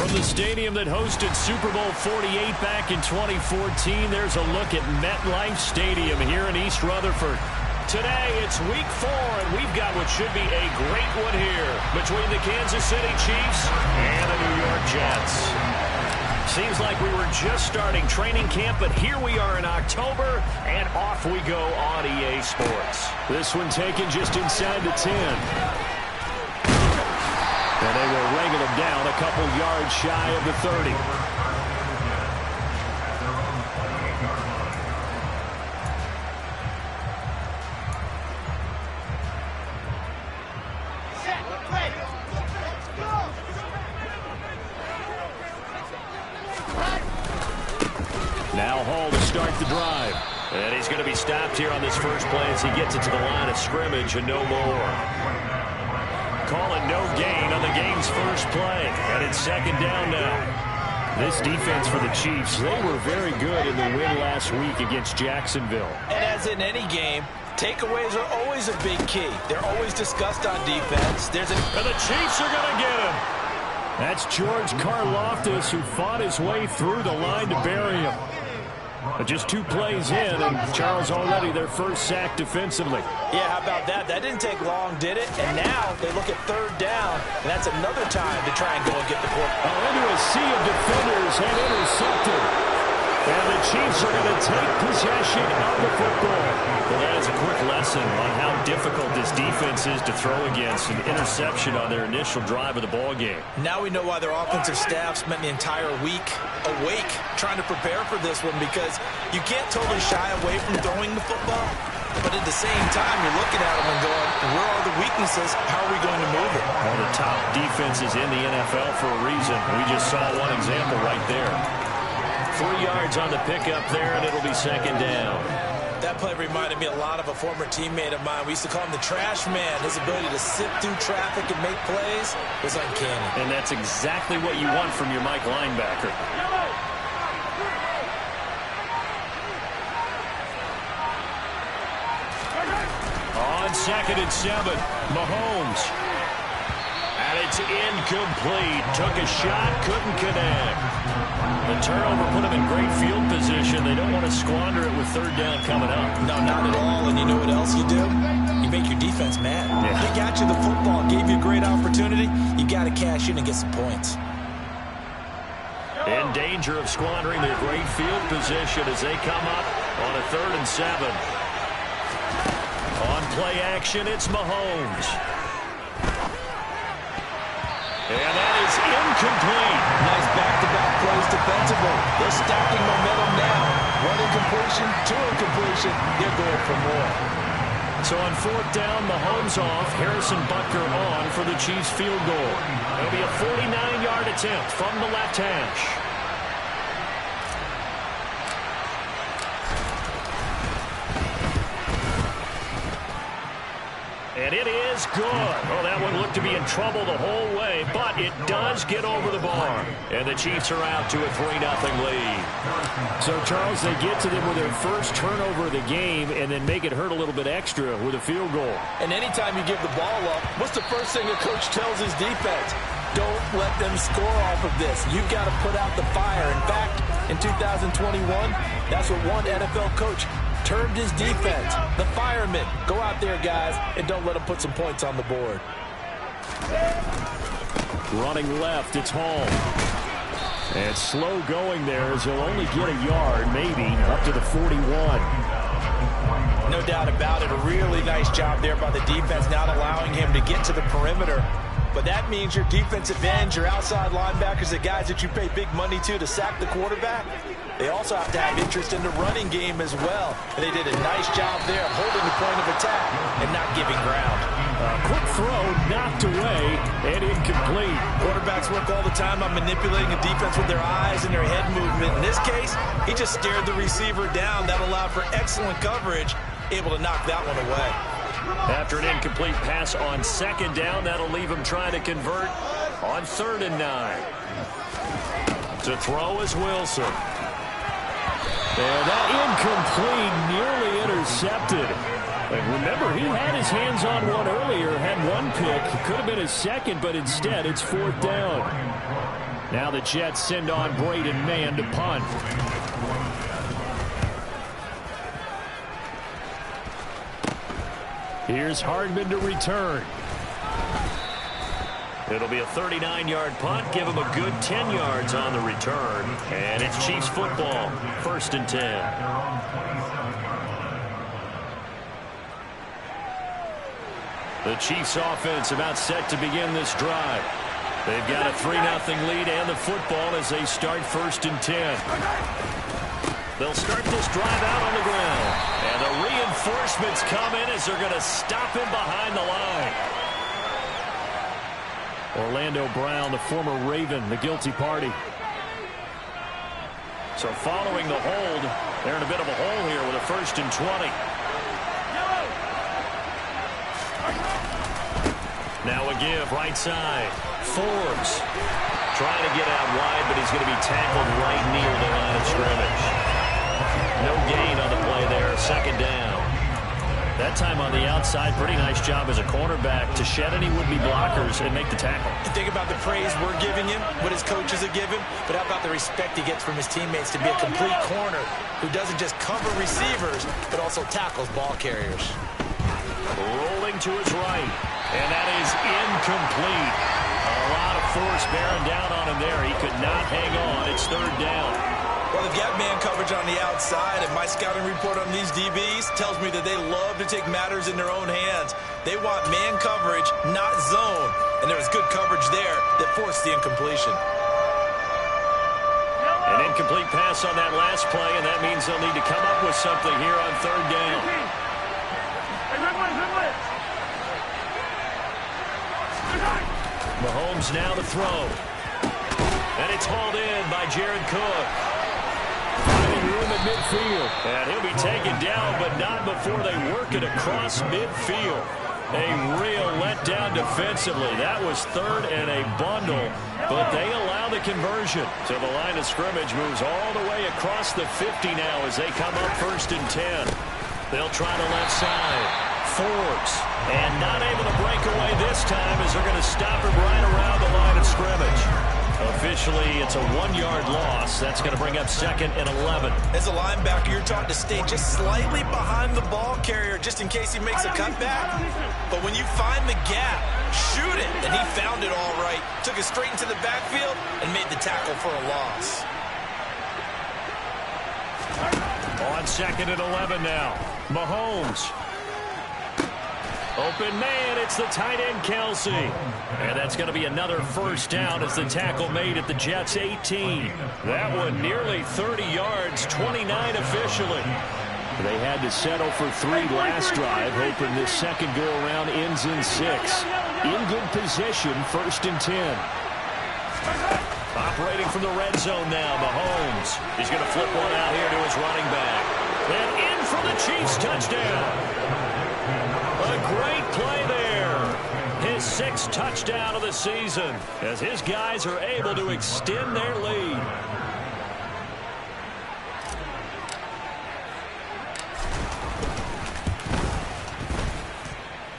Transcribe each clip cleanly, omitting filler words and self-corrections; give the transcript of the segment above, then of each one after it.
From the stadium that hosted Super Bowl 48 back in 2014, there's a look at MetLife Stadium here in East Rutherford. Today, it's week 4, and we've got what should be a great one here between the Kansas City Chiefs and the New York Jets. Seems like we were just starting training camp, but here we are in October, and off we go on EA Sports. This one taken just inside the 10. And they were ringing him down a couple yards shy of the 30. Now Hall to start the drive. And he's going to be stopped here on this first play as he gets it to the line of scrimmage and no more. Calling no gain on the game's first play. And it's second down now. This defense for the Chiefs, they were very good in the win last week against Jacksonville. And as in any game, takeaways are always a big key. They're always discussed on defense. And the Chiefs are going to get him. That's George Karlaftis, who fought his way through the line to bury him. But just 2 plays in, and Charles already their first sack defensively. Yeah, how about that? That didn't take long, did it? And now they look at third down, and that's another time to try and go and get the quarterback. Into a sea of defenders and intercepted. And the Chiefs are going to take possession of the football. Well, that is a quick lesson on how difficult this defense is to throw against. An interception on their initial drive of the ball game. Now we know why their offensive staff spent the entire week awake trying to prepare for this one, because you can't totally shy away from throwing the football. But at the same time, you're looking at them and going, where are the weaknesses? How are we going to move it? One of the top defenses in the NFL for a reason. We just saw one example right there. 3 yards on the pickup there, and it'll be second down. That play reminded me a lot of a former teammate of mine. We used to call him the trash man. His ability to sit through traffic and make plays was uncanny. And that's exactly what you want from your Mike linebacker. On 2nd and 7, Mahomes. And it's incomplete. Took a shot, couldn't connect. The turnover put them in great field position. They don't want to squander it with third down coming up. No, not at all. And you know what else you do? You make your defense mad. Yeah. They got you the football, gave you a great opportunity. You got to cash in and get some points. In danger of squandering their great field position as they come up on a 3rd and 7. On play action, it's Mahomes. And that is incomplete. Nice back-to-back plays defensively. They're stacking momentum now. 1 incompletion, 2 incompletion. They're going for more. So on 4th down, Mahomes off. Harrison Butker on for the Chiefs field goal. It'll be a 49-yard attempt from the left hash. And it is good. Oh, that one looked to be in trouble the whole way, but it does get over the bar. And the Chiefs are out to a 3-0 lead. So, Charles, they get to them with their first turnover of the game and then make it hurt a little bit extra with a field goal. And anytime you give the ball up, what's the first thing a coach tells his defense? Don't let them score off of this. You've got to put out the fire. In fact, in 2021, that's what one NFL coach termed his defense, the firemen. Go out there, guys, and don't let them put some points on the board. Running left, it's Hall. And slow going there as he'll only get a yard, maybe, up to the 41. No doubt about it. A really nice job there by the defense, not allowing him to get to the perimeter. But that means your defensive ends, your outside linebackers, the guys that you pay big money to sack the quarterback, they also have to have interest in the running game as well. And they did a nice job there of holding the point of attack and not giving ground. Quick throw, knocked away, and incomplete. Quarterbacks work all the time on manipulating a defense with their eyes and their head movement. In this case, he just stared the receiver down. That allowed for excellent coverage, able to knock that one away. After an incomplete pass on 2nd down, that'll leave him trying to convert on 3rd and 9. To throw is Wilson. And that incomplete, nearly intercepted. And remember, he had his hands on one earlier, had one pick. It could have been his second, but instead it's 4th down. Now the Jets send on Braden Mann to punt. Here's Hardman to return. It'll be a 39-yard punt. Give him a good 10 yards on the return. And it's Chiefs football. 1st and 10. The Chiefs offense about set to begin this drive. They've got a 3-0 lead and the football as they start 1st and 10. They'll start this drive out on the ground. And the reinforcements come in as they're going to stop him behind the line. Orlando Brown, the former Raven, the guilty party. So following the hold, they're in a bit of a hole here with a 1st and 20. Now a give, right side. Forbes trying to get out wide, but he's going to be tackled right near the line of scrimmage. No gain on the play there, 2nd down. That time on the outside, pretty nice job as a cornerback to shed any would-be blockers and make the tackle. Think about the praise we're giving him, what his coaches are giving, but how about the respect he gets from his teammates to be a complete corner who doesn't just cover receivers, but also tackles ball carriers. Rolling to his right, and that is incomplete. A lot of force bearing down on him there. He could not hang on. It's 3rd down. Well, they've got man coverage on the outside, and my scouting report on these DBs tells me that they love to take matters in their own hands. They want man coverage, not zone, and there was good coverage there that forced the incompletion. An incomplete pass on that last play, and that means they'll need to come up with something here on 3rd down. Mahomes now to throw. And it's hauled in by Jared Cook. Finding room at midfield. And he'll be taken down, but not before they work it across midfield. A real letdown defensively. That was 3rd and a bundle, but they allow the conversion. So the line of scrimmage moves all the way across the 50 now as they come up 1st and 10. They'll try the left side. Forbes. And not able to break away this time as they're going to stop him right around the line of scrimmage. Officially, it's a 1-yard loss. That's going to bring up 2nd and 11. As a linebacker, you're taught to stay just slightly behind the ball carrier just in case he makes a cutback. But when you find the gap, shoot it. And he found it all right. Took it straight into the backfield and made the tackle for a loss. On 2nd and 11 now. Mahomes. Open man, it's the tight end, Kelsey. And that's going to be another 1st down as the tackle made at the Jets' 18. That one nearly 30 yards, 29 officially. They had to settle for 3 last drive, hoping this second go-around ends in 6. In good position, 1st and 10. Operating from the red zone now, Mahomes. He's going to flip one out here to his running back. And in for the Chiefs touchdown. A great play there. His 6th touchdown of the season as his guys are able to extend their lead.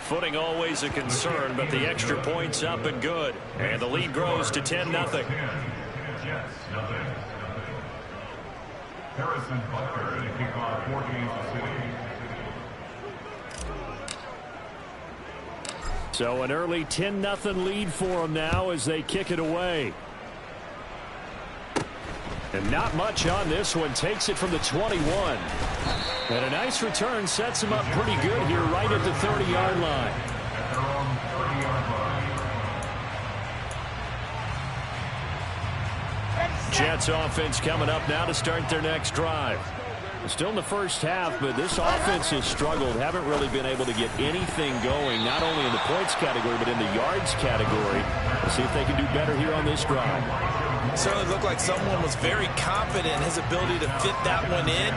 Footing always a concern, but the extra point's up and good. And the lead grows to 10-0. Harrison Butker to kick off for Kansas City. So an early 10-0 lead for them now as they kick it away. And not much on this one. Takes it from the 21. And a nice return sets him up pretty good here right at the 30-yard line. Jets offense coming up now to start their next drive. Still in the first half, but this offense has struggled. Haven't really been able to get anything going, not only in the points category, but in the yards category. Let's see if they can do better here on this drive. It certainly looked like someone was very confident in his ability to fit that one in.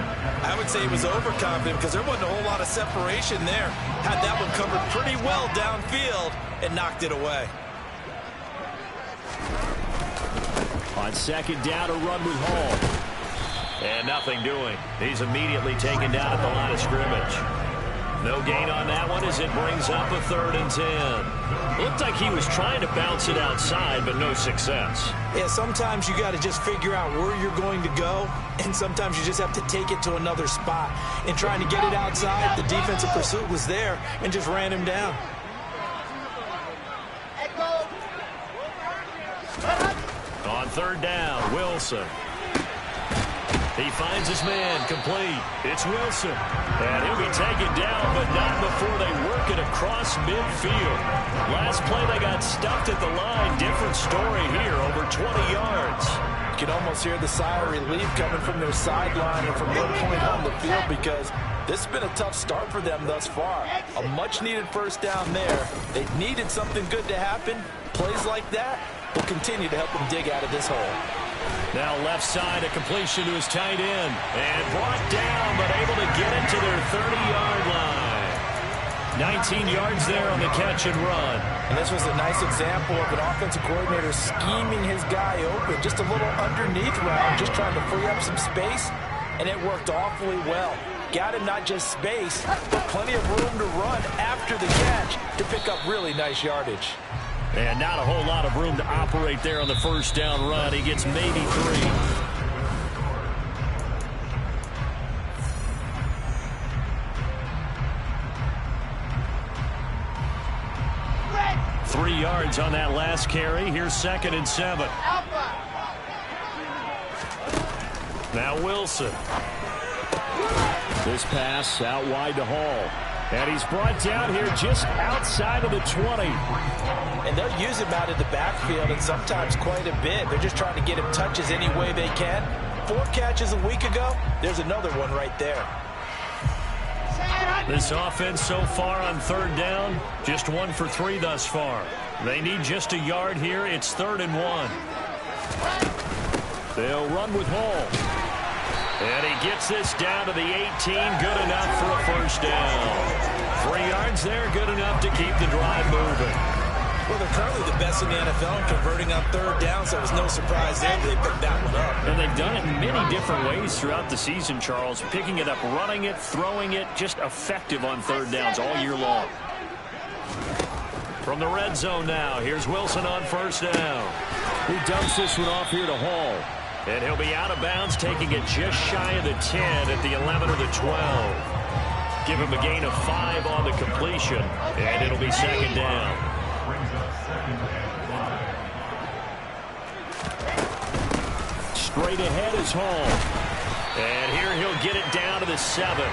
I would say he was overconfident because there wasn't a whole lot of separation there. Had that one covered pretty well downfield and knocked it away. On 2nd down, a run with Hall. And nothing doing. He's immediately taken down at the line of scrimmage. No gain on that one as it brings up a 3rd and 10. Looked like he was trying to bounce it outside, but no success. Yeah, sometimes you got to just figure out where you're going to go, and sometimes you just have to take it to another spot. In trying to get it outside, the defensive pursuit was there and just ran him down. On 3rd down, Wilson. He finds his man, complete. It's Wilson. And he'll be taken down, but not before they work it across midfield. Last play, they got stuffed at the line. Different story here, over 20 yards. You can almost hear the sigh of relief coming from their sideline and from their point on the field, because this has been a tough start for them thus far. A much-needed 1st down there. They needed something good to happen. Plays like that will continue to help them dig out of this hole. Now left side, a completion to his tight end. And brought down, but able to get it to their 30-yard line. 19 yards there on the catch and run. And this was a nice example of an offensive coordinator scheming his guy open. Just a little underneath route, just trying to free up some space. And it worked awfully well. Got him not just space, but plenty of room to run after the catch to pick up really nice yardage. And not a whole lot of room to operate there on the 1st down run. He gets maybe 3. 3 yards on that last carry. Here's 2nd and 7. Now Wilson. This pass out wide to Hall. And he's brought down here just outside of the 20. And they'll use him out in the backfield, and sometimes quite a bit. They're just trying to get him touches any way they can. 4 catches a week ago. There's another one right there. This offense so far on 3rd down, just 1 for 3 thus far. They need just a yard here. It's 3rd and 1. They'll run with Hall. And he gets this down to the 18. Good enough for a 1st down. 3 yards there, good enough to keep the drive moving. Well, they're currently the best in the NFL in converting on 3rd down, so it was no surprise there they picked that one up. And they've done it in many different ways throughout the season, Charles. Picking it up, running it, throwing it, just effective on 3rd downs all year long. From the red zone now, here's Wilson on 1st down. He dumps this one off here to Hall. And he'll be out of bounds, taking it just shy of the 10 at the 11 or the 12. Give him a gain of 5 on the completion, and it'll be 2nd down. Straight ahead is Hall. And here he'll get it down to the 7.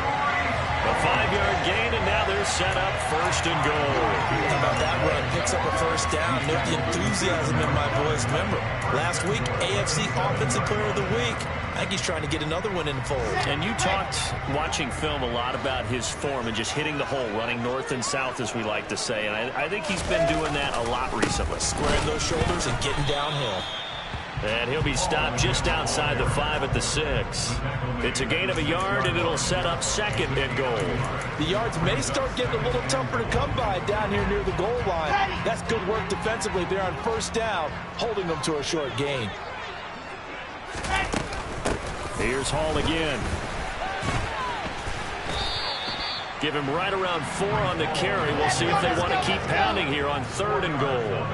A 5-yard gain, and now they're set up 1st and goal. How about that run? Picks up a 1st down. Note the enthusiasm in my voice. Remember, last week, AFC Offensive Player of the Week. I think he's trying to get another one in the fold. And you talked, watching film, a lot about his form and just hitting the hole, running north and south, as we like to say. And I think he's been doing that a lot recently. Squaring those shoulders and getting downhill. And he'll be stopped just outside the 5 at the 6. It's a gain of a yard, and it'll set up 2nd and goal. The yards may start getting a little tougher to come by down here near the goal line. That's good work defensively there on 1st down, holding them to a short gain. Here's Hall again. Give him right around 4 on the carry. We'll see if they want to keep pounding here on 3rd and goal.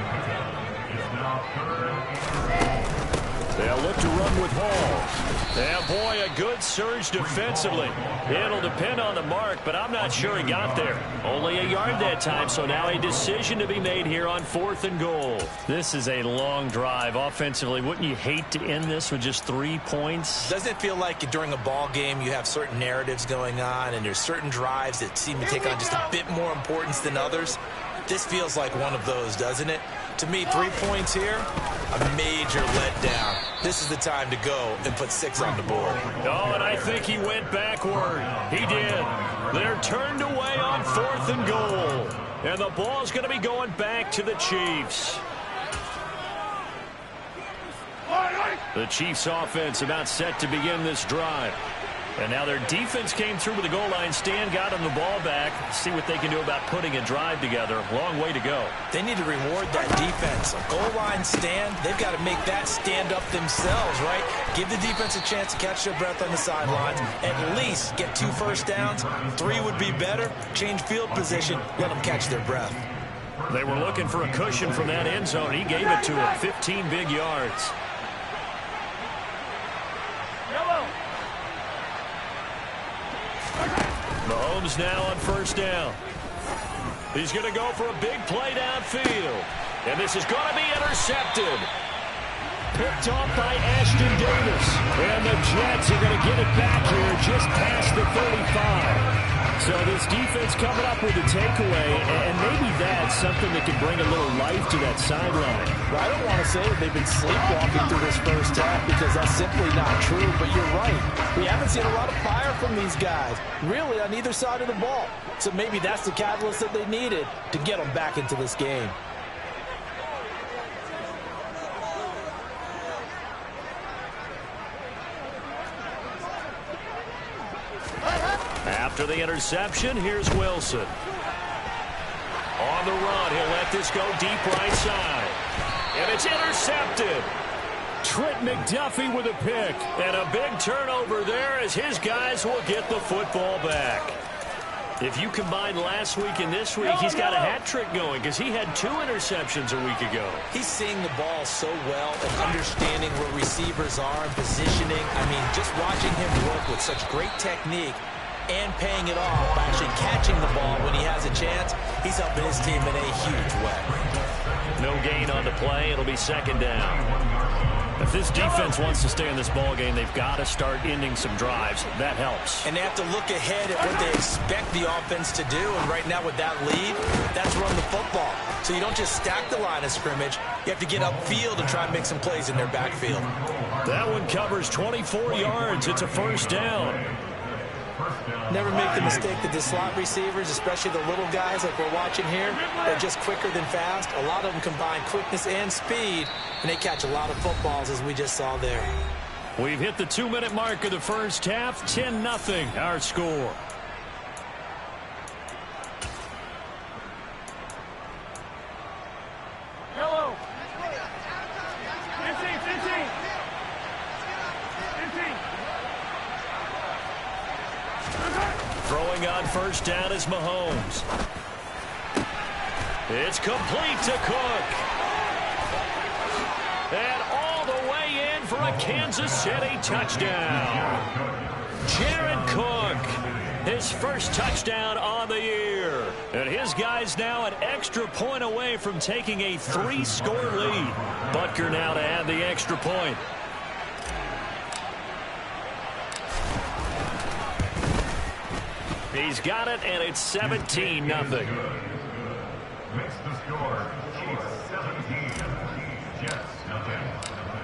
They'll look to run with Hall. And boy, a good surge defensively. It'll depend on the mark, but I'm not sure he got there. Only a yard that time, so now a decision to be made here on 4th and goal. This is a long drive offensively. Wouldn't you hate to end this with just 3 points? Doesn't it feel like during a ball game you have certain narratives going on, and there's certain drives that seem to take on just a bit more importance than others? This feels like one of those, doesn't it? To me, 3 points here, a major letdown. This is the time to go and put 6 on the board. Oh, and I think he went backward. He did. They're turned away on 4th and goal. And the ball's going to be going back to the Chiefs. The Chiefs offense about set to begin this drive. And now their defense came through with the goal line stand, got them the ball back. See what they can do about putting a drive together. Long way to go. They need to reward that defense. A goal line stand, they've got to make that stand up themselves, right? Give the defense a chance to catch their breath on the sidelines. At least get 2 first downs. 3 would be better. Change field position. Let them catch their breath. They were looking for a cushion from that end zone. He gave it to him. 15 big yards. Mahomes now on first down. He's going to go for a big play downfield. And this is going to be intercepted. Picked off by Ashton Davis. And the Jets are going to get it back here just past the 35. So this defense coming up with a takeaway, and maybe that's something that can bring a little life to that sideline. Well, I don't want to say that they've been sleepwalking through this first half because that's simply not true, but you're right. We haven't seen a lot of fire from these guys, really, on either side of the ball. So maybe that's the catalyst that they needed to get them back into this game. After the interception, here's Wilson. On the run, he'll let this go deep right side. And it's intercepted. Trent McDuffie with a pick. And a big turnover there as his guys will get the football back. If you combine last week and this week, he's got a hat trick going because he had 2 interceptions a week ago. He's seeing the ball so well and understanding where receivers are and positioning. I mean, just watching him work with such great technique and paying it off by actually catching the ball when he has a chance, he's helping his team in a huge way. No gain on the play. It'll be second down. If this defense wants to stay in this ball game, they've got to start ending some drives. That helps. And they have to look ahead at what they expect the offense to do. And right now with that lead, that's run the football. So you don't just stack the line of scrimmage. You have to get upfield and try and make some plays in their backfield. That one covers 24 yards. It's a first down. Never make the mistake that the slot receivers, especially the little guys like we're watching here, are just quicker than fast. A lot of them combine quickness and speed, and they catch a lot of footballs, as we just saw there. We've hit the 2-minute mark of the first half. 10-0 our score. Hello. 15. Throwing on first down is Mahomes. It's complete to Cook. And all the way in for a Kansas City touchdown. Jared Cook, his first touchdown on the year. And his guys now an extra point away from taking a 3-score lead. Butker now to add the extra point. He's got it, and it's 17-0. Makes the score Chiefs 17, Jets nothing.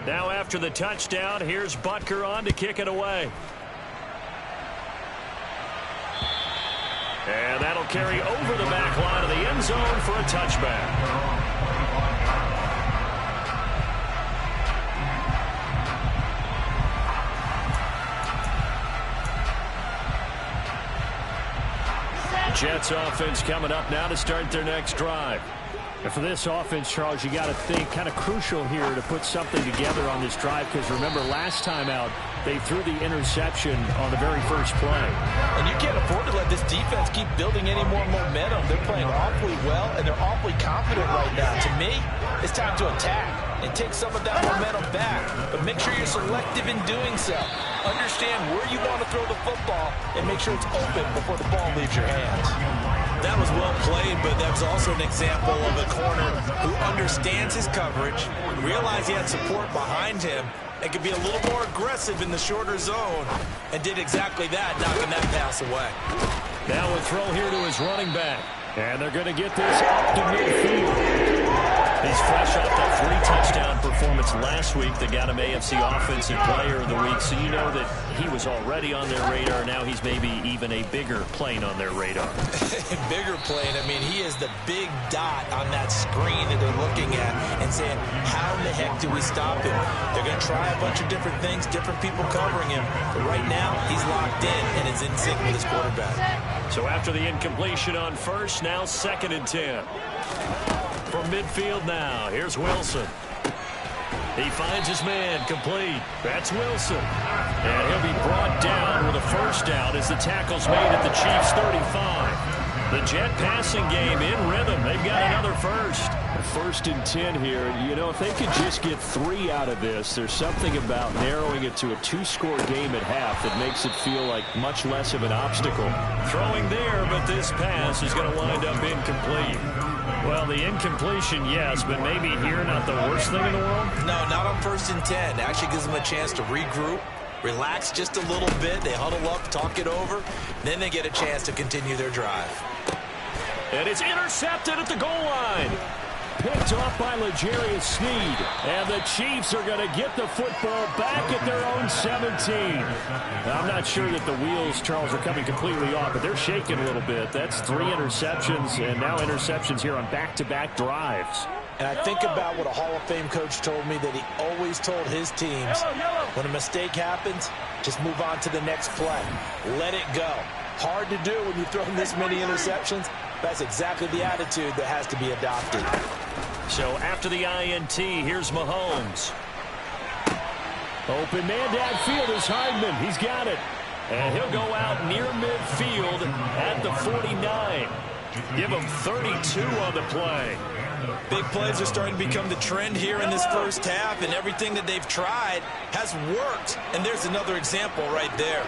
Now after the touchdown, here's Butker on to kick it away. And that'll carry over the back line of the end zone for a touchback. Jets offense coming up now to start their next drive. And for this offense, Charles, you got to think kind of crucial here to put something together on this drive because remember last time out they threw the interception on the very first play. And you can't afford to let this defense keep building any more momentum. They're playing awfully well and they're awfully confident right now. To me, it's time to attack and take some of that momentum back. But make sure you're selective in doing so. Understand where you want to throw the football and make sure it's open before the ball leaves your hands. That was well played, but that was also an example of a corner who understands his coverage, realized he had support behind him, and could be a little more aggressive in the shorter zone, and did exactly that, knocking that pass away. Now a throw here to his running back. And they're going to get this up to midfield. He's fresh off that 3-touchdown performance last week that got him AFC Offensive Player of the Week. So you know that he was already on their radar. Now he's maybe even a bigger plane on their radar. Bigger plane. I mean, he is the big dot on that screen that they're looking at and saying, how in the heck do we stop him? They're going to try a bunch of different things, different people covering him. But right now, he's locked in and is in sync with his quarterback. So after the incompletion on first, now 2nd and 10. From midfield now, here's Wilson. He finds his man, complete. That's Wilson. And he'll be brought down with a first down as the tackle's made at the Chiefs' 35. The Jet passing game in rhythm. They've got another first. 1st and 10 here. You know, if they could just get 3 out of this, there's something about narrowing it to a 2-score game at half that makes it feel like much less of an obstacle. Throwing there, but this pass is going to wind up incomplete. Well, the incompletion, yes, but maybe here not the worst thing in the world? No, not on 1st and 10. It actually gives them a chance to regroup, relax just a little bit. They huddle up, talk it over. Then they get a chance to continue their drive. And it's intercepted at the goal line. Picked off by L'Jarius Sneed. And the Chiefs are going to get the football back at their own 17. Now, I'm not sure that the wheels, Charles, are coming completely off, but they're shaking a little bit. That's 3 interceptions, and now interceptions here on back-to-back drives. And I think about what a Hall of Fame coach told me that he always told his teams, when a mistake happens, just move on to the next play. Let it go. Hard to do when you throw this many interceptions. That's exactly the attitude that has to be adopted. So after the INT, here's Mahomes. Open man downfield is Hardman. He's got it. And he'll go out near midfield at the 49. Give him 32 on the play. Big plays are starting to become the trend here in this first half, and everything that they've tried has worked. And there's another example right there.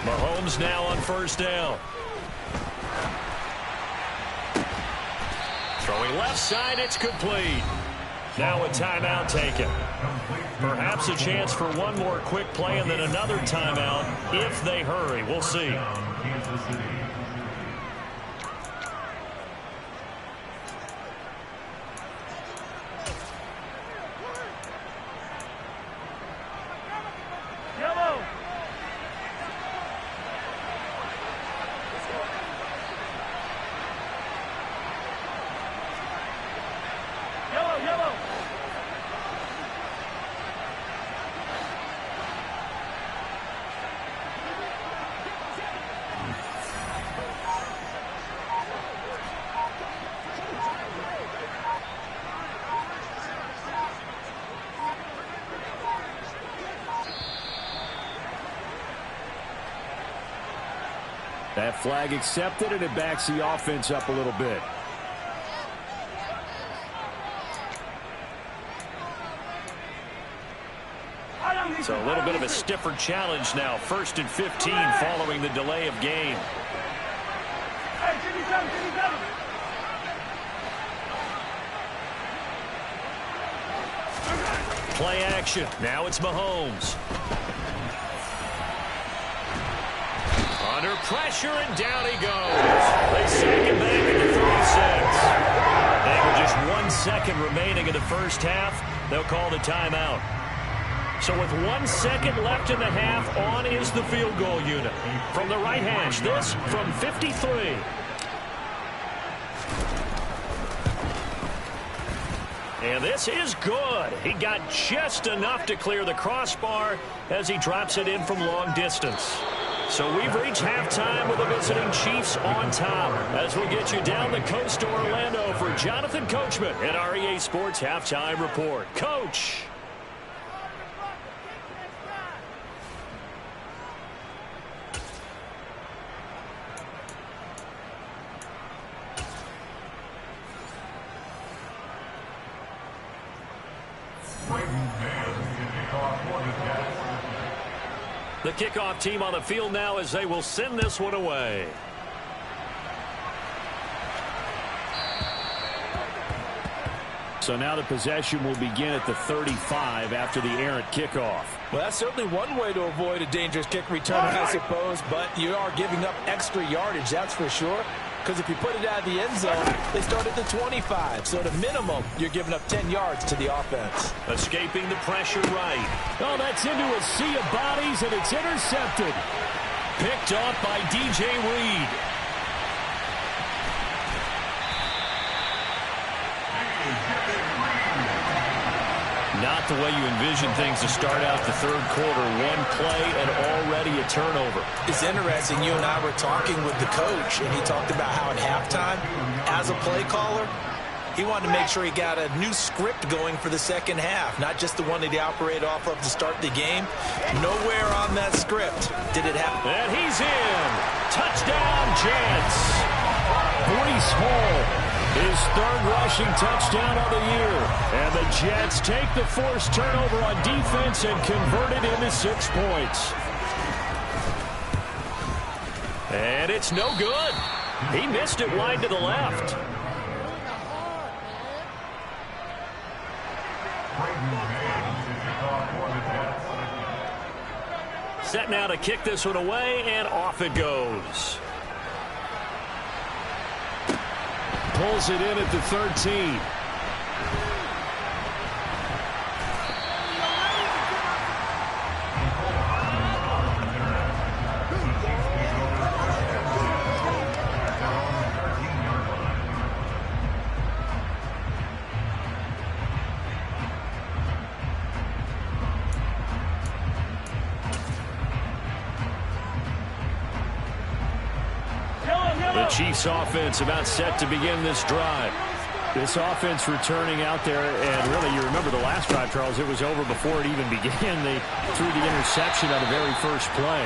Mahomes now on first down. Throwing left side, it's complete. Now a timeout taken. Perhaps a chance for one more quick play and then another timeout if they hurry. We'll see. That flag accepted, and it backs the offense up a little bit. So a little bit of a stiffer challenge now. 1st and 15 following the delay of game. Play action. Now it's Mahomes. Under pressure, and down he goes. They sack him back at the 36. And with just 1 second remaining in the first half, they'll call the timeout. So with 1 second left in the half, on is the field goal unit. From the right hash, this from 53. And this is good. He got just enough to clear the crossbar as he drops it in from long distance. So we've reached halftime with the visiting Chiefs on top. As we'll get you down the coast to Orlando for Jonathan Coachman at our EA Sports Halftime Report. Coach. The kickoff team on the field now as they will send this one away. So now the possession will begin at the 35 after the errant kickoff. Well, that's certainly one way to avoid a dangerous kick return, I suppose, but you are giving up extra yardage, that's for sure. Because if you put it out of the end zone, they start at the 25. So at a minimum, you're giving up 10 yards to the offense. Escaping the pressure right. Oh, that's into a sea of bodies, and it's intercepted. Picked off by DJ Reed. Not the way you envision things to start out the third quarter. One play and already a turnover. It's interesting. You and I were talking with the coach, and he talked about how at halftime, as a play caller, he wanted to make sure he got a new script going for the second half, not just the one that he operated off of to start the game. Nowhere on that script did it happen. And he's in. Touchdown, Jets. Breece Hall. His third rushing touchdown of the year. And the Jets take the forced turnover on defense and convert it into 6 points. And it's no good. He missed it wide to the left. Set now to kick this one away, and off it goes. Pulls it in at the 13. The Chiefs offense about set to begin this drive. This offense returning out there, and really you remember the last drive, Charles, it was over before it even began. They threw the interception on the very first play.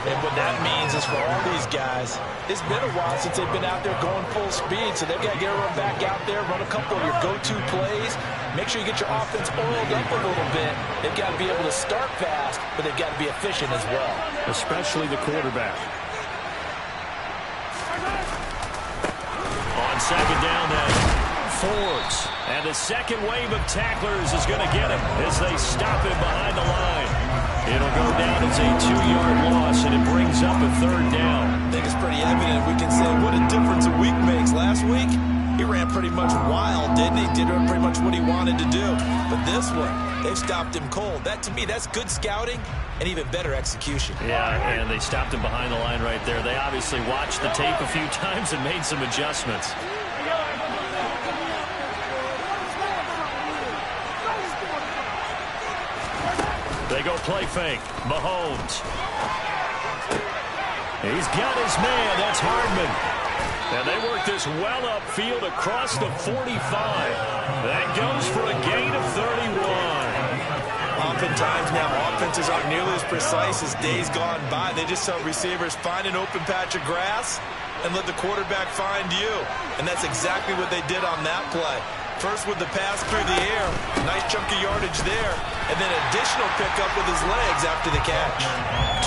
And what that means is for all these guys, it's been a while since they've been out there going full speed, so they've got to get everyone back out there, run a couple of your go-to plays. Make sure you get your offense oiled up a little bit. They've got to be able to start fast, but they've got to be efficient as well. Especially the quarterback. On second down then, Forbes. And the second wave of tacklers is going to get him as they stop him behind the line. It'll go down as a 2-yard loss, and it brings up a third down. I think it's pretty evident. We can say what a difference a week makes. Last week, he ran pretty much wild, didn't he? Did pretty much what he wanted to do. But this one, they've stopped him cold. That, to me, that's good scouting and even better execution. Yeah, and they stopped him behind the line right there. They obviously watched the tape a few times and made some adjustments. They go play fake. Mahomes. He's got his man. That's Hardman. And they work this well upfield across the 45. That goes for a gain of 31. Oftentimes now, offenses aren't nearly as precise as days gone by. They just tell receivers, find an open patch of grass and let the quarterback find you. And that's exactly what they did on that play. First with the pass through the air, nice chunk of yardage there, and then additional pickup with his legs after the catch.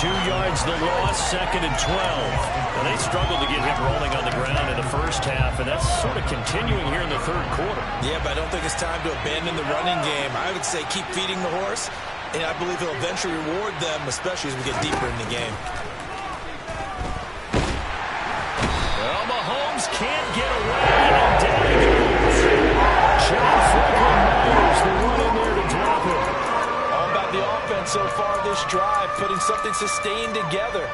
2 yards the loss, second and 12. And they struggled to get him rolling on the ground in the first half, and that's sort of continuing here in the third quarter. Yeah, but I don't think it's time to abandon the running game. I would say keep feeding the horse, and I believe he'll eventually reward them, especially as we get deeper in the game. Well, Mahomes can't get away, and down he goes. John Franklin Myers, the one in there to drop it. All about the offense so far this drive, putting something sustained together.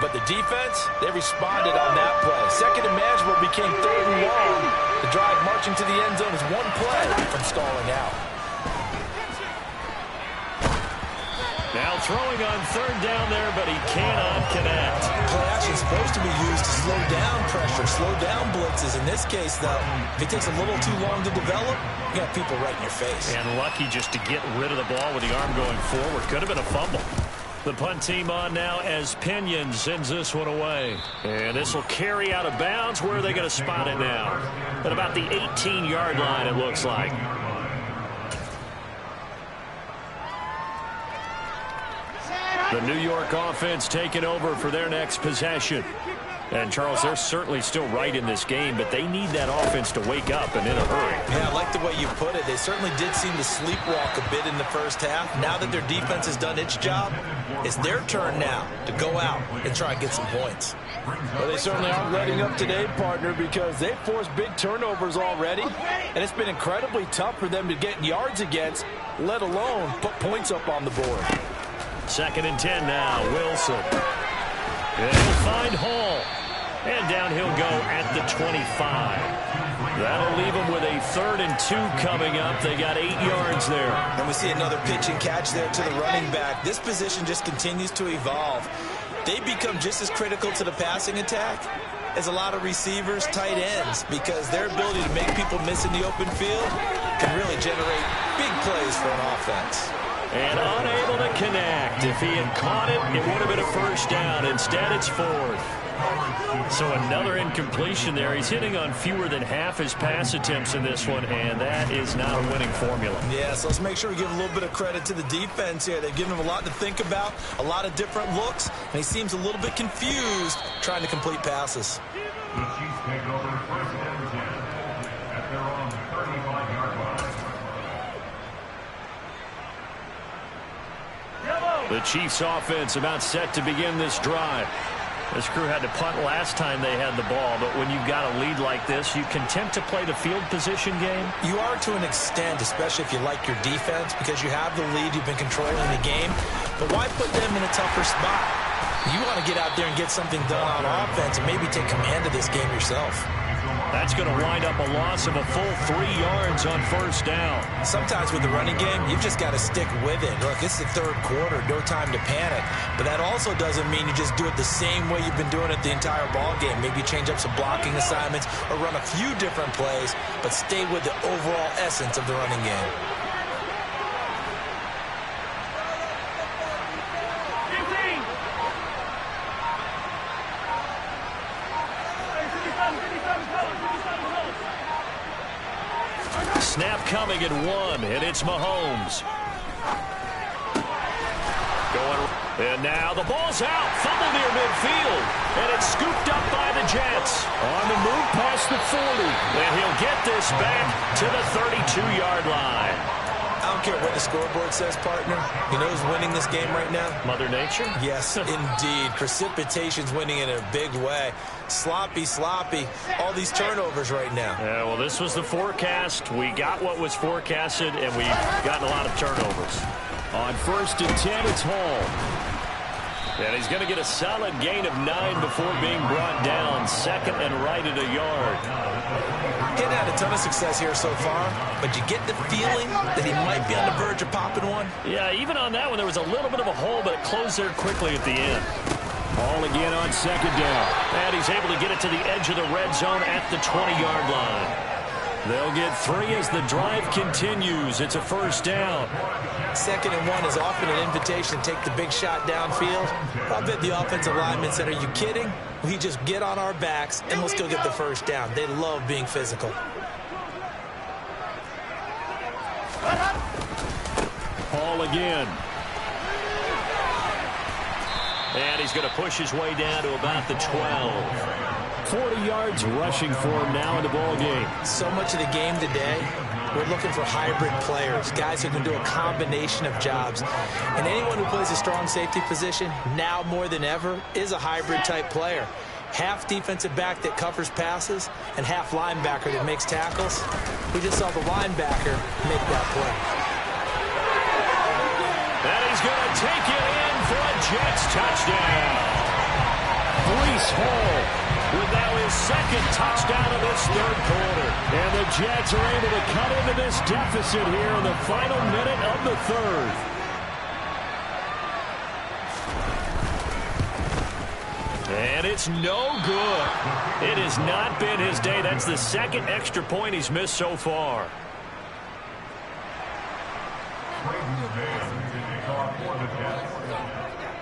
But the defense, they responded on that play. Second and manageable became third and long. The drive marching to the end zone is one play from stalling out. Now throwing on third down there, but he cannot connect. Play action is supposed to be used to slow down pressure, slow down blitzes. In this case, though, if it takes a little too long to develop, you got people right in your face. And lucky just to get rid of the ball with the arm going forward. Could have been a fumble. The punt team on now as Pinion sends this one away. And this will carry out of bounds. Where are they going to spot it now? At about the 18-yard line, it looks like. The New York offense taking over for their next possession. And, Charles, they're certainly still right in this game, but they need that offense to wake up and in a hurry. Yeah, I like the way you put it. They certainly did seem to sleepwalk a bit in the first half. Now that their defense has done its job, it's their turn now to go out and try and get some points. Well, they certainly aren't letting up today, partner, because they've forced big turnovers already, and it's been incredibly tough for them to get yards against, let alone put points up on the board. 2nd and 10 now. Wilson. And he'll find Hall. And down he'll go at the 25. That'll leave them with a 3rd and 2 coming up. They got 8 yards there. And we see another pitch and catch there to the running back. This position just continues to evolve. They become just as critical to the passing attack as a lot of receivers, tight ends, because their ability to make people miss in the open field can really generate big plays for an offense. And unable to connect. If he had caught it, it would have been a first down. Instead, it's 4th. So another incompletion there. He's hitting on fewer than half his pass attempts in this one, and that is not a winning formula. Yeah, so let's make sure we give a little bit of credit to the defense here. They've given him a lot to think about, a lot of different looks, and he seems a little bit confused trying to complete passes. The Chiefs take over 1st and 10 at their own 35-yard line. The Chiefs offense about set to begin this drive. This crew had to punt last time they had the ball, but when you've got a lead like this, you content to play the field position game? You are to an extent, especially if you like your defense, because you have the lead, you've been controlling the game. But why put them in a tougher spot? You want to get out there and get something done on offense and maybe take command of this game yourself. That's going to wind up a loss of a full 3 yards on 1st down. Sometimes with the running game, you've just got to stick with it. Look, it's the 3rd quarter, no time to panic. But that also doesn't mean you just do it the same way you've been doing it the entire ball game. Maybe change up some blocking assignments or run a few different plays, but stay with the overall essence of the running game. Snap coming at 1, and it's Mahomes. And now the ball's out. Fumble near midfield. And it's scooped up by the Jets. On the move past the 40. And he'll get this back to the 32-yard line. I don't care what the scoreboard says, partner. You know who's winning this game right now? Mother Nature? Yes, indeed. Precipitation's winning in a big way. Sloppy, all these turnovers right now. Yeah, well, this was the forecast. We got what was forecasted, and we've gotten a lot of turnovers. On 1st and 10, it's Hall. And he's going to get a solid gain of 9 before being brought down. 2nd and right at a yard. He hadn't had a ton of success here so far, but you get the feeling that he might be on the verge of popping one. Yeah, even on that one, there was a little bit of a hole, but it closed there quickly at the end. Ball again on 2nd down. And he's able to get it to the edge of the red zone at the 20-yard line. They'll get 3 as the drive continues. It's a 1st down. 2nd and 1 is often an invitation to take the big shot downfield. I bet the offensive linemen said, are you kidding? We just get on our backs and we'll still get the 1st down. They love being physical. Ball again. And he's going to push his way down to about the 12. 40 yards rushing for him now in the ball game. So much of the game today, we're looking for hybrid players, guys who can do a combination of jobs. And anyone who plays a strong safety position, now more than ever, is a hybrid type player. Half defensive back that covers passes and half linebacker that makes tackles. We just saw the linebacker make that play. And he's going to take it in for a Jets touchdown. Breece Hall with now his 2nd touchdown of this 3rd quarter. And the Jets are able to cut into this deficit here in the final minute of the 3rd. And it's no good. It has not been his day. That's the 2nd extra point he's missed so far.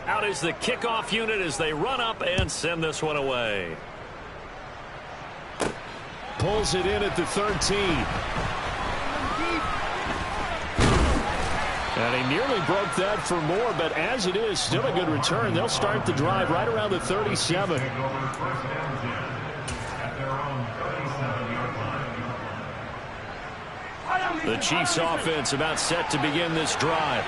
Out is the kickoff unit as they run up and send this one away. Pulls it in at the 13. And he nearly broke that for more, but as it is, still a good return. They'll start the drive right around the 37. The Chiefs offense about set to begin this drive.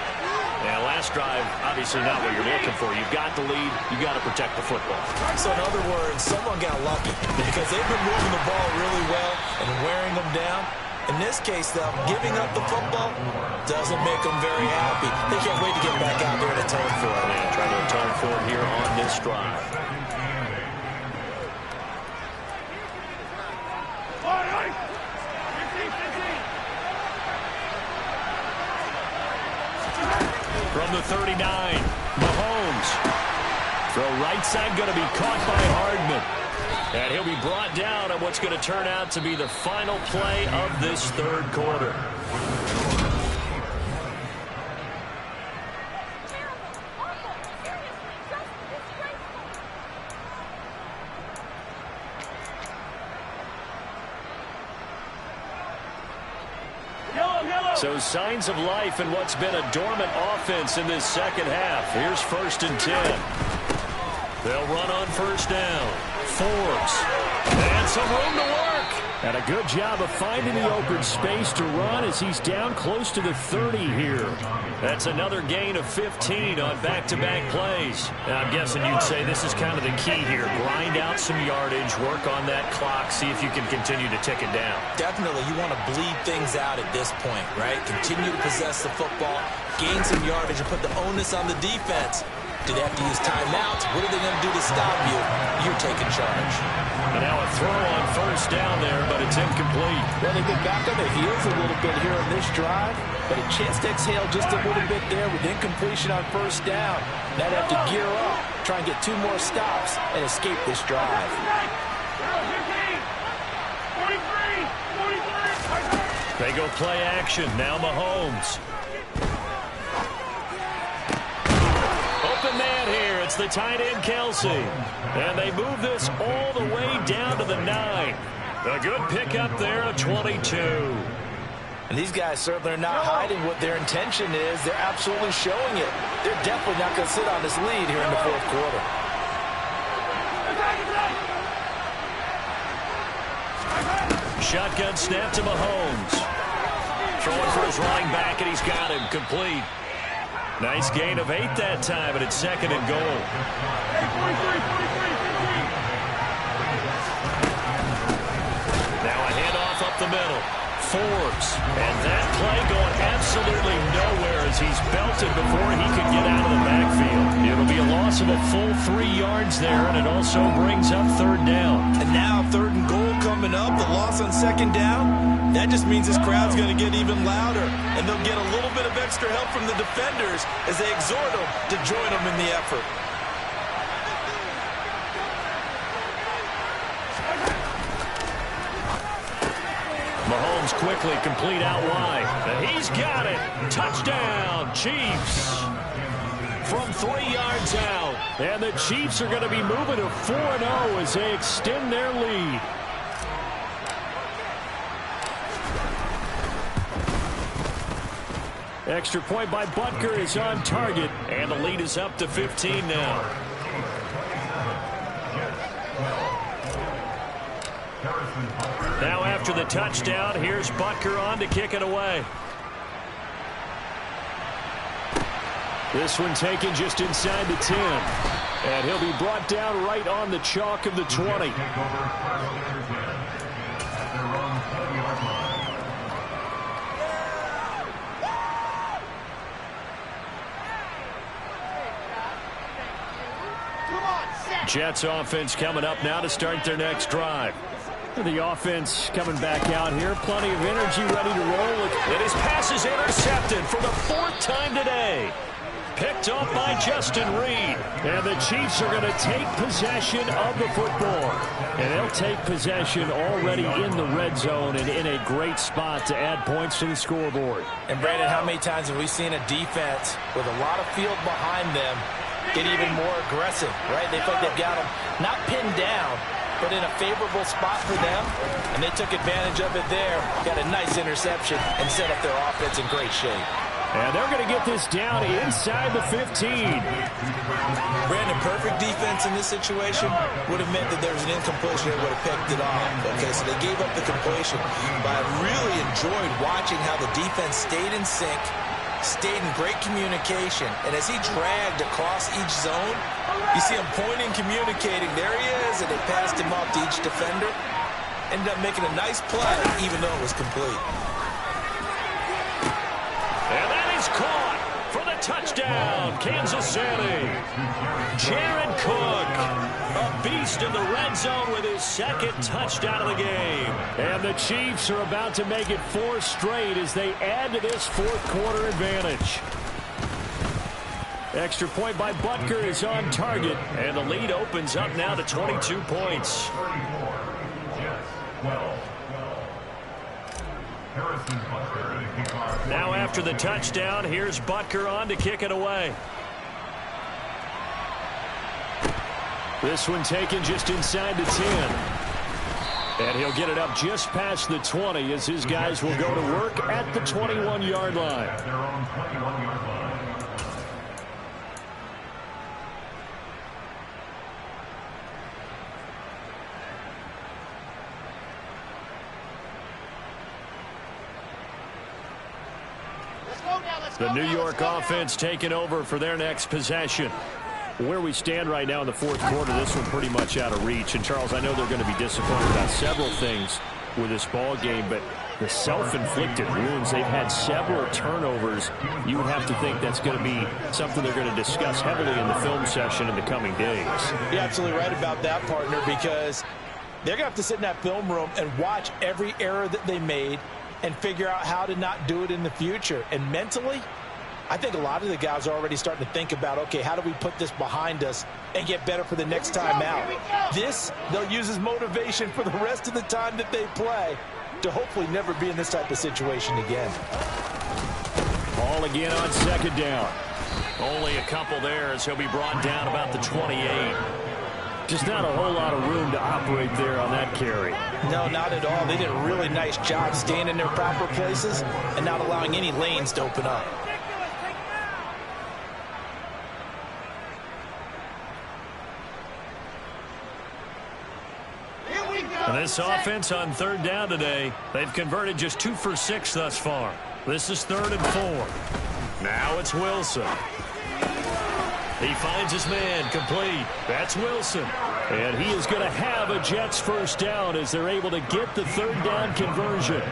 And last drive, obviously not what you're looking for. You've got the lead. You've got to protect the football. So in other words, someone got lucky because they've been moving the ball really well and wearing them down. In this case, though, giving up the football doesn't make them very happy. They can't wait to get back out there and atone for it. And try to atone for it here on this drive. From the 39, Mahomes. Throw right side going to be caught by Hardman. And he'll be brought down on what's going to turn out to be the final play of this third quarter. So signs of life in what's been a dormant offense in this second half. Here's 1st and 10. They'll run on first down. Forbes. And some room to work. And a good job of finding the open space to run as he's down close to the 30 here. That's another gain of 15 on back-to-back plays. Now, I'm guessing you'd say this is kind of the key here. Grind out some yardage, work on that clock, see if you can continue to tick it down. Definitely, you want to bleed things out at this point, right? Continue to possess the football, gain some yardage, and put the onus on the defense. Do they have to use timeouts? What are they going to do to stop you? You're taking charge. And now a throw on first down there, but it's incomplete. Well, they've been back on their heels a little bit here in this drive, but a chance to exhale just a little bit there with incompletion on first down. Now they have to gear up, try and get 2 more stops, and escape this drive. They go play action. Now Mahomes. Open man here. It's the tight end, Kelsey. And they move this all the way down to the 9. A good pickup there of 22. And these guys certainly are not hiding what their intention is. They're absolutely showing it. They're definitely not going to sit on this lead here in the fourth quarter. Shotgun snap to Mahomes. Throwing for his running back, and he's got him complete. Nice gain of 8 that time, and it's 2nd and goal. Now a handoff up the middle. Forbes. And that play going absolutely nowhere as he's belted before he could get out of the backfield. It'll be a loss of a full 3 yards there, and it also brings up 3rd down. And now 3rd and goal coming up, the loss on 2nd down. That just means this crowd's going to get even louder, and they'll get a little bit of extra help from the defenders as they exhort them to join them in the effort. Mahomes quickly complete out wide. And he's got it. Touchdown, Chiefs. From 3 yards out. And the Chiefs are going to be moving to 4-0 as they extend their lead. Extra point by Butker is on target. And the lead is up to 15 now. Now after the touchdown, here's Butker on to kick it away. This one taken just inside the 10. And he'll be brought down right on the chalk of the 20. Jets offense coming up now to start their next drive. The offense coming back out here. Plenty of energy, ready to roll. And his pass is intercepted for the 4th time today. Picked off by Justin Reed. And the Chiefs are going to take possession of the football. And they'll take possession already in the red zone and in a great spot to add points to the scoreboard. And Brandon, how many times have we seen a defense with a lot of field behind them get even more aggressive, right? They feel like they've got them not pinned down, but in a favorable spot for them, and they took advantage of it there. Got a nice interception and set up their offense in great shape. And they're going to get this down inside the 15. Brandon, perfect defense in this situation would have meant that there was an incompletion. They would have picked it off. Okay, so they gave up the completion. But I really enjoyed watching how the defense stayed in sync, stayed in great communication. And as he dragged across each zone, you see him pointing, communicating. There he is, and they passed him off to each defender. Ended up making a nice play, even though it was complete. And that is caught for the touchdown, Kansas City. Jared Cook, a beast in the red zone with his second touchdown of the game. And the Chiefs are about to make it 4 straight as they add to this fourth-quarter advantage. Extra point by Butker is on target, and the lead opens up now to 22 points. Now after the touchdown, here's Butker on to kick it away. This one taken just inside the 10. And he'll get it up just past the 20 as his guys will go to work at the 21-yard line. The New York offense taking over for their next possession. Where we stand right now in the fourth quarter, this one pretty much out of reach. And, Charles, I know they're going to be disappointed about several things with this ball game, but the self-inflicted wounds, they've had several turnovers. You would have to think that's going to be something they're going to discuss heavily in the film session in the coming days. You're absolutely right about that, partner, because they're going to have to sit in that film room and watch every error that they made and figure out how to not do it in the future. And mentally, I think a lot of the guys are already starting to think about, okay, how do we put this behind us and get better for the next time out? This, they'll use as motivation for the rest of the time that they play to hopefully never be in this type of situation again. Ball again on second down. Only a couple there as he'll be brought down about the 28. Just not a whole lot of room to operate there on that carry. No, not at all. They did a really nice job staying in their proper places and not allowing any lanes to open up. And this offense on third down today, they've converted just 2 for 6 thus far. This is 3rd and 4. Now it's Wilson. He finds his man complete. That's Wilson. And he is going to have a Jets first down as they're able to get the third down conversion.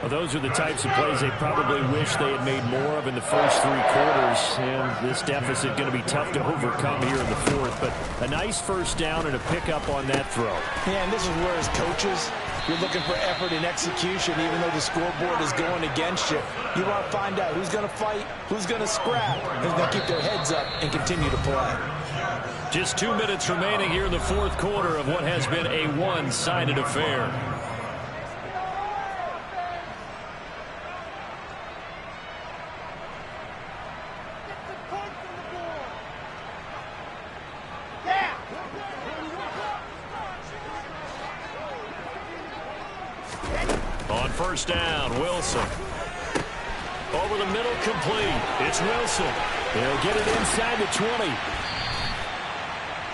Well, those are the types of plays they probably wish they had made more of in the first 3 quarters. And this deficit going to be tough to overcome here in the fourth. But a nice first down and a pickup on that throw. Yeah, and this is where as coaches, you're looking for effort and execution, even though the scoreboard is going against you. You want to find out who's going to fight, who's going to scrap, who's going to keep their heads up and continue to play. Just 2 minutes remaining here in the fourth quarter of what has been a one-sided affair. On first down, Wilson. Over the middle, complete. It's Wilson. They'll get it inside the 20.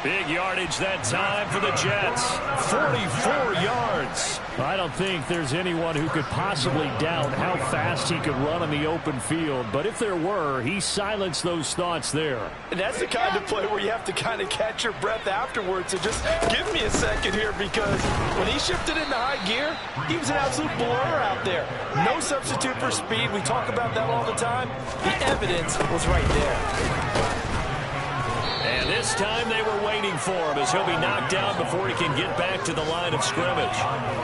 Big yardage that time for the Jets. 44 yards. I don't think there's anyone who could possibly doubt how fast he could run on the open field. But if there were, he silenced those thoughts there. And that's the kind of play where you have to kind of catch your breath afterwards. And just give me a second here, because when he shifted into high gear, he was an absolute blur out there. No substitute for speed. We talk about that all the time. The evidence was right there. And this time they were waiting for him as he'll be knocked down before he can get back to the line of scrimmage.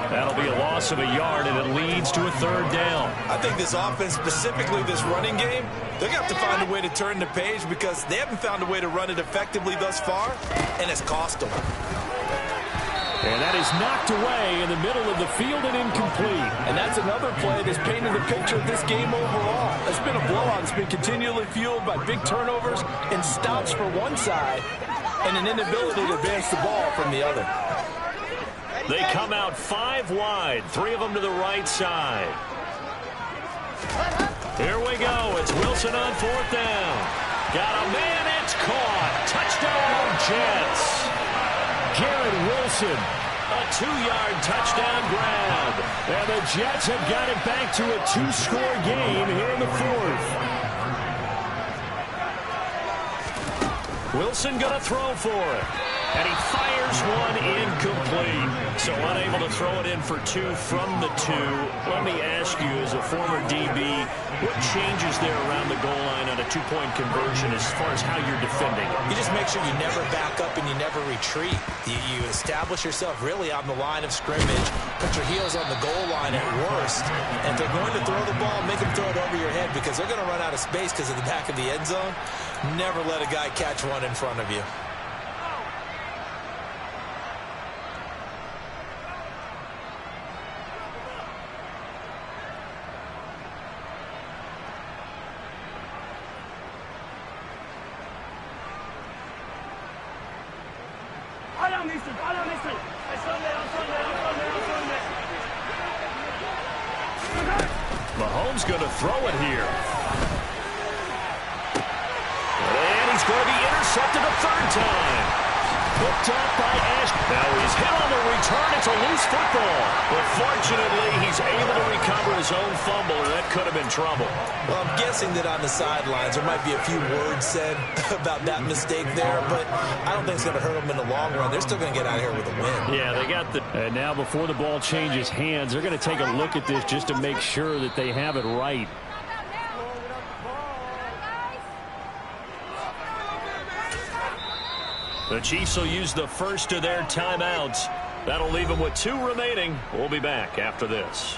That'll be a loss of a yard, and it leads to a third down. I think this offense, specifically this running game, they're going to have to find a way to turn the page because they haven't found a way to run it effectively thus far, and it's cost them. And that is knocked away in the middle of the field and incomplete. And that's another play that's painted the picture of this game overall. It's been a blowout. It's been continually fueled by big turnovers and stops for one side and an inability to advance the ball from the other. They come out 5 wide, 3 of them to the right side. Here we go. It's Wilson on 4th down. Got a man. It's caught. Touchdown, Jets. Garrett Wilson. A 2-yard touchdown grab. And the Jets have got it back to a 2-score game here in the 4th. Wilson going to throw for it. And he fires one incomplete. So unable to throw it in for 2 from the 2. Let me ask you, as a former DB, what changes there around the goal line on a 2-point conversion as far as how you're defending? You just make sure you never back up and you never retreat. You establish yourself really on the line of scrimmage, put your heels on the goal line at worst, and if they're going to throw the ball, make them throw it over your head because they're going to run out of space because of the back of the end zone. Never let a guy catch one in front of you. Mahomes going to throw it here. And he's going to be intercepted a 3rd time. Picked up by Ash. Now he's hit on the return. It's a loose football. But fortunately, he's able to recover his own fumble, and that could have been trouble. Well, I'm guessing that on the sidelines there might be a few words said about that mistake there, but I don't think it's going to hurt them in the long run. They're still going to get out of here with a win. Yeah, they got the... And now before the ball changes hands, they're going to take a look at this just to make sure that they have it right. The Chiefs will use the first of their timeouts. That'll leave them with 2 remaining. We'll be back after this.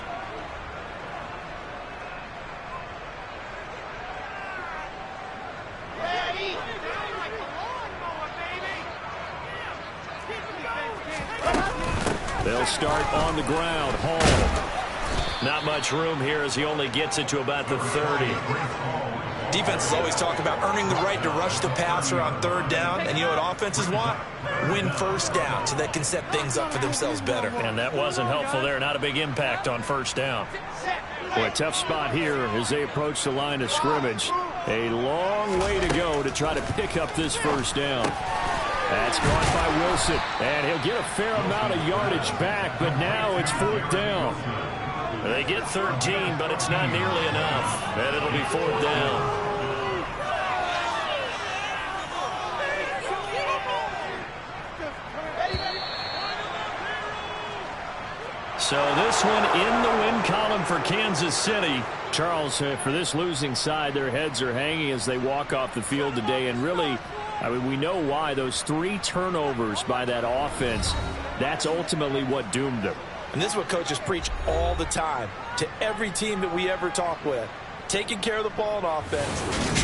They'll start on the ground. Hall. Not much room here as he only gets it to about the 30. Defenses always talk about earning the right to rush the passer on 3rd down. And you know what offenses want? Win 1st down so they can set things up for themselves better. And that wasn't helpful there. Not a big impact on 1st down. Boy, a tough spot here as they approach the line of scrimmage. A long way to go to try to pick up this 1st down. That's caught by Wilson. And he'll get a fair amount of yardage back, but now it's 4th down. They get 13, but it's not nearly enough. And it'll be 4th down. So this one in the win column for Kansas City. Charles, for this losing side, their heads are hanging as they walk off the field today. And really, I mean, we know why. Those 3 turnovers by that offense, that's ultimately what doomed them. And this is what coaches preach all the time to every team that we ever talk with. Taking care of the ball on offense.